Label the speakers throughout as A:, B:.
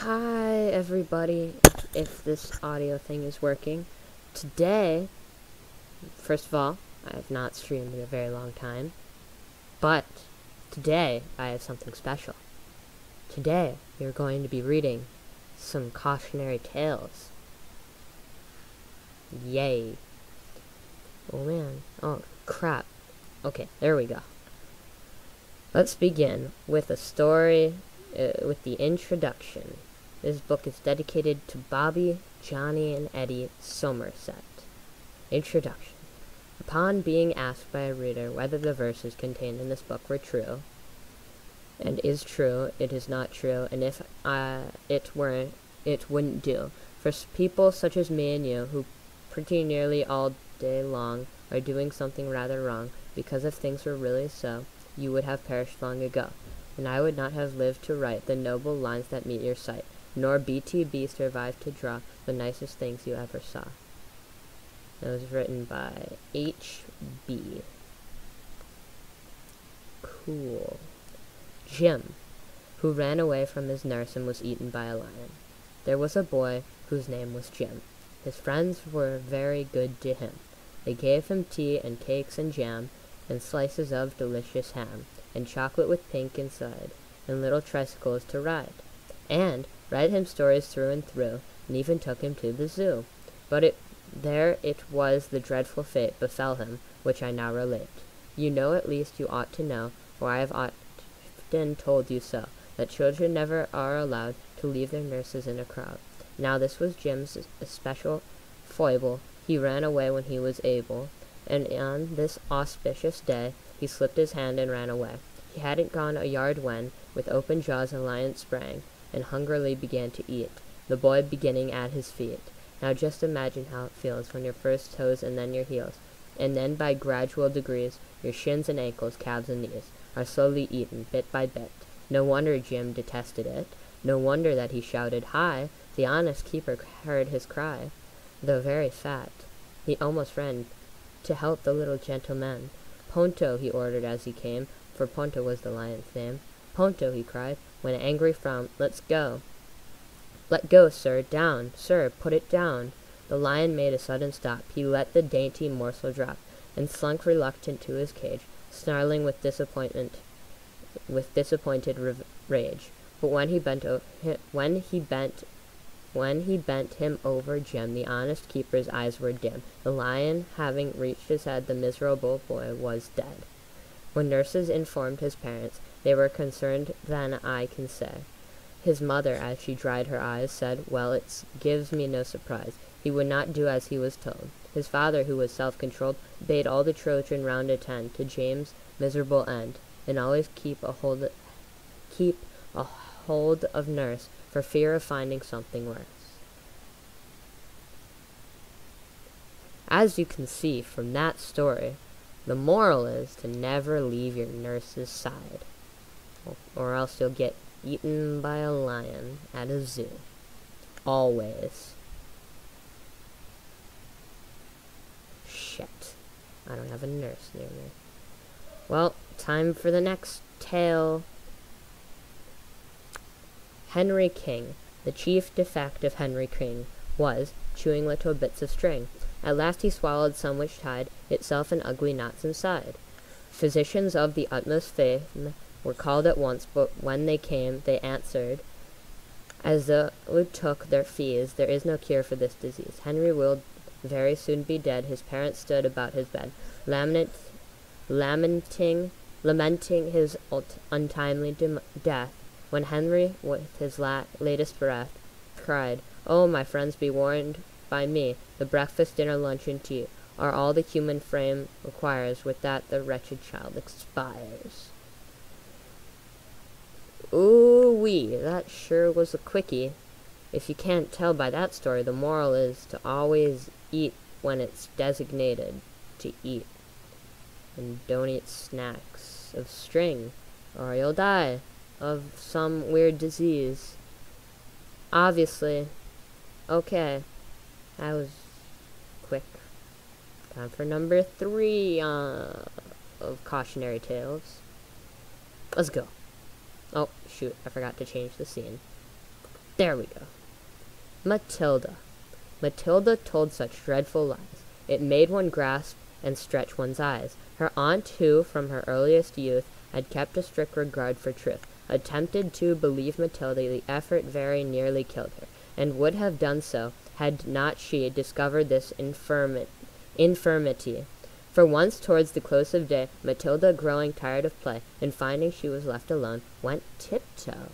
A: Hi everybody, if this audio thing is working. Today, first of all, I have not streamed in a very long time, but today I have something special. Today we are going to be reading some cautionary tales. Yay. Oh man, oh crap. Okay, there we go. Let's begin with a story with the introduction. This book is dedicated to Bobby, Johnny, and Eddie Somerset. Introduction. Upon being asked by a reader whether the verses contained in this book were true, and is true, it is not true, and if it weren't, it wouldn't do. For people such as me and you, who pretty nearly all day long are doing something rather wrong, because if things were really so, you would have perished long ago, and I would not have lived to write the noble lines that meet your sight, nor BTB survive to draw the nicest things you ever saw. It was written by H.B. Cool. Jim, who ran away from his nurse and was eaten by a lion. There was a boy whose name was Jim. His friends were very good to him. They gave him tea and cakes and jam, and slices of delicious ham, and chocolate with pink inside, and little tricycles to ride, and read him stories through and through, and even took him to the zoo. But there it was the dreadful fate befell him, which I now relate. You know, at least you ought to know, for I have often told you so, that children never are allowed to leave their nurses in a crowd. Now this was Jim's especial foible. He ran away when he was able, and on this auspicious day he slipped his hand and ran away. He hadn't gone a yard when, with open jaws, a lion sprang, and hungrily began to eat, the boy beginning at his feet. Now just imagine how it feels when your first toes and then your heels, and then by gradual degrees your shins and ankles, calves and knees, are slowly eaten, bit by bit. No wonder Jim detested it. No wonder that he shouted, "Hi!" The honest keeper heard his cry. Though very fat, he almost ran to help the little gentleman. "Ponto," he ordered as he came, for Ponto was the lion's name. "Ponto," he cried, with an angry frown, "let's go." "Let go, sir. Down, sir. Put it down." The lion made a sudden stop. He let the dainty morsel drop, and slunk reluctant to his cage, snarling with disappointed rage. But when he bent him over Jim, the honest keeper's eyes were dim. The lion, having reached his head, the miserable boy was dead. When nurses informed his parents, they were concerned then, I can say. His mother, as she dried her eyes, said, "Well, it gives me no surprise. He would not do as he was told." His father, who was self-controlled, bade all the children round attend to James' miserable end, and always keep a hold of nurse, for fear of finding something worse. As you can see from that story, the moral is to never leave your nurse's side, or else you'll get eaten by a lion at a zoo. Always. Shit. I don't have a nurse near me. Well, time for the next tale. Henry King. The chief defect of Henry King was chewing little bits of string. At last he swallowed some which tied itself in ugly knots inside. Physicians of the utmost fame were called at once, but when they came, they answered, as though took their fees, "There is no cure for this disease. Henry will very soon be dead." His parents stood about his bed, lamenting his untimely death, when Henry, with his latest breath, cried, "Oh, my friends, be warned by me. The breakfast, dinner, lunch, and tea are all the human frame requires. With that the wretched child expires." Ooh-wee, that sure was a quickie. If you can't tell by that story, the moral is to always eat when it's designated to eat. And don't eat snacks of string, or you'll die of some weird disease. Obviously. Okay. That was quick. Time for number 3 of cautionary tales. Let's go. Oh, shoot, I forgot to change the scene. There we go. Matilda. Matilda told such dreadful lies. It made one grasp and stretch one's eyes. Her aunt, who, from her earliest youth, had kept a strict regard for truth, attempted to believe Matilda. The effort very nearly killed her, and would have done so, had not she discovered this infirmity. For once, towards the close of day, Matilda, growing tired of play, and finding she was left alone, went tiptoe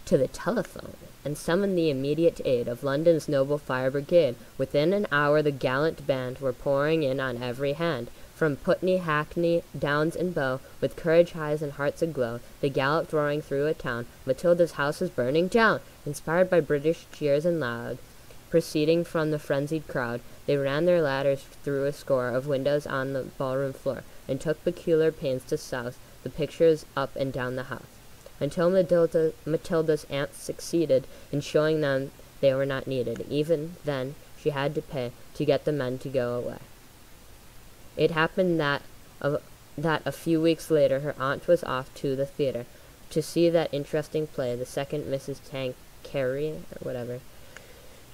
A: to the telephone, and summoned the immediate aid of London's noble fire brigade. Within an hour the gallant band were pouring in on every hand. From Putney, Hackney, Downs, and Bow, with courage highs and hearts aglow, they galloped roaring through a town. Matilda's house was burning down. Inspired by British cheers and loud, proceeding from the frenzied crowd, they ran their ladders through a score of windows on the ballroom floor, and took peculiar pains to souse the pictures up and down the house, until Matilda's aunt succeeded in showing them they were not needed. Even then she had to pay to get the men to go away. It happened that a few weeks later her aunt was off to the theatre to see that interesting play, The Second Mrs. Tanqueray, or whatever.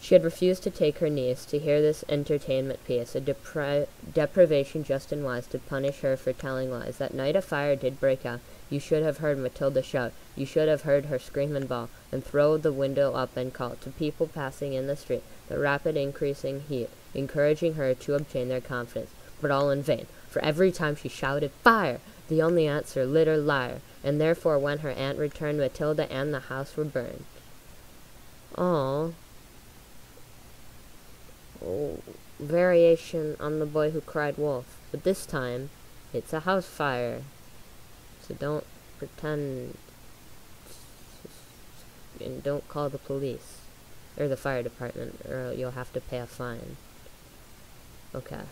A: She had refused to take her niece to hear this entertainment piece, a deprivation just and wise to punish her for telling lies. That night a fire did break out. You should have heard Matilda shout. You should have heard her scream and bawl, and throw the window up and call to people passing in the street, the rapid increasing heat, encouraging her to obtain their confidence. But all in vain, for every time she shouted, "Fire!" the only answer, "Lit or liar," and therefore when her aunt returned, Matilda and the house were burned. Oh, variation on The Boy Who Cried Wolf, but this time it's a house fire, so don't pretend, and don't call the police or the fire department, or you'll have to pay a fine. Okay.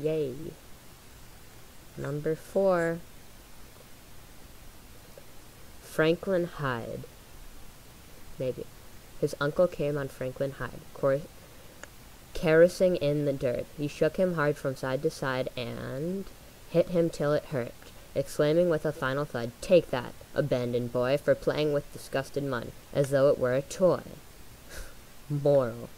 A: Yay. Number 4. Franklin Hyde. Maybe. His uncle came on Franklin Hyde, caressing in the dirt. He shook him hard from side to side and hit him till it hurt, exclaiming with a final thud, "Take that, abandoned boy, for playing with disgusted mud, as though it were a toy." Moral.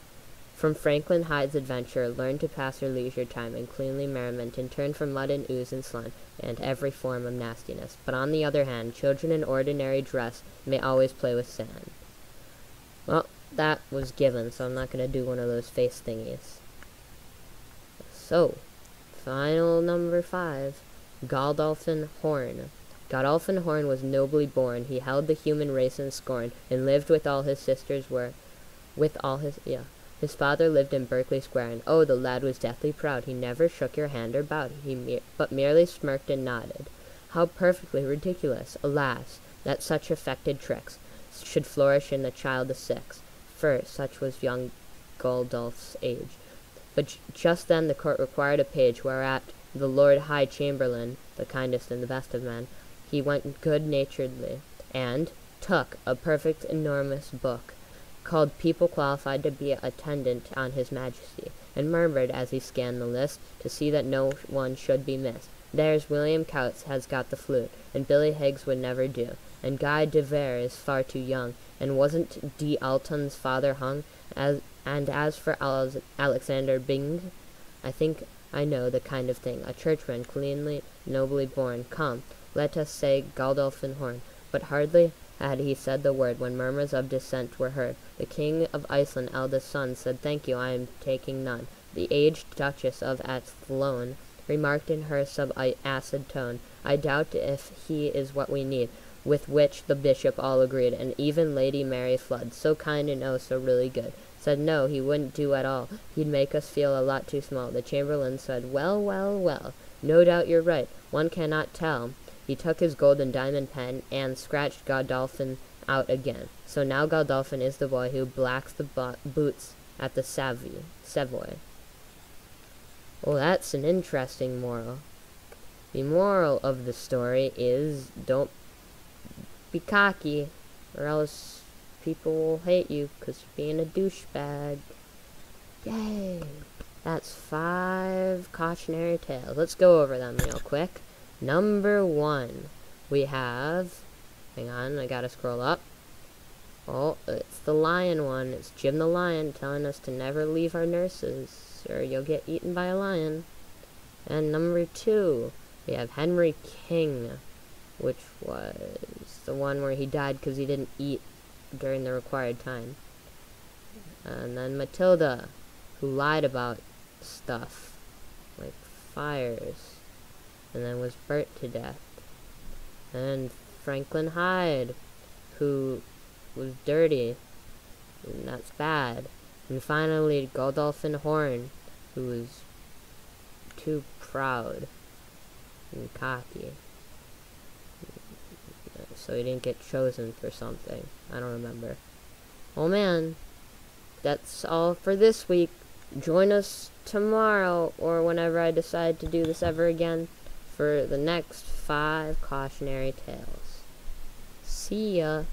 A: From Franklin Hyde's adventure, learn to pass your leisure time in cleanly merriment, and turn from mud and ooze and slime, and every form of nastiness. But on the other hand, children in ordinary dress may always play with sand. Well, that was given, so I'm not going to do one of those face thingies. So, final number 5. Godolphin Horne. Godolphin Horne was nobly born. He held the human race in scorn, and lived with all his sisters His father lived in Berkeley Square, and oh, the lad was deathly proud. He never shook your hand or bowed, but merely smirked and nodded. How perfectly ridiculous, alas, that such affected tricks should flourish in a child of 6, for such was young Godolph's age. But just then the court required a page, whereat the Lord High Chamberlain, the kindest and the best of men, he went good-naturedly, and took a perfect enormous book, called People Qualified to be Attendant on His Majesty, and murmured as he scanned the list, to see that no one should be missed, "There's William Coutts has got the flute, and Billy Higgs would never do, and Guy de Vere is far too young, and wasn't D. Alton's father hung, and as for Alexander Byng, I think I know the kind of thing, a churchman, cleanly, nobly born. Come, let us say Godolphin Horne." But hardly had he said the word, when murmurs of dissent were heard. The King of Iceland's eldest son said, "Thank you, I am taking none." The aged Duchess of Athlone remarked in her sub-acid tone, "I doubt if he is what we need," with which the bishop all agreed, and even Lady Mary Flood, so kind and oh so really good, said no, he wouldn't do at all. He'd make us feel a lot too small. The chamberlain said, "Well, well, well, no doubt you're right. One cannot tell." He took his gold and diamond pen and scratched Godolphin out again. So now Godolphin is the boy who blacks the boots at the Savoy. Well, that's an interesting moral. The moral of the story is don't be cocky, or else people will hate you because you're being a douchebag. Yay! That's 5 cautionary tales. Let's go over them real quick. Number 1, we have Hang on, I gotta scroll up. Oh, it's the lion one. It's Jim the lion telling us to never leave our nurses, or you'll get eaten by a lion. And number 2, we have Henry King, which was the one where he died because he didn't eat during the required time. And then Matilda, who lied about stuff, like fires, and then was burnt to death. And Franklin Hyde, who was dirty, and that's bad. And finally, Godolphin Horne, who was too proud and cocky, so he didn't get chosen for something. I don't remember. Oh man, that's all for this week. Join us tomorrow, or whenever I decide to do this ever again, for the next 5 cautionary tales. See ya.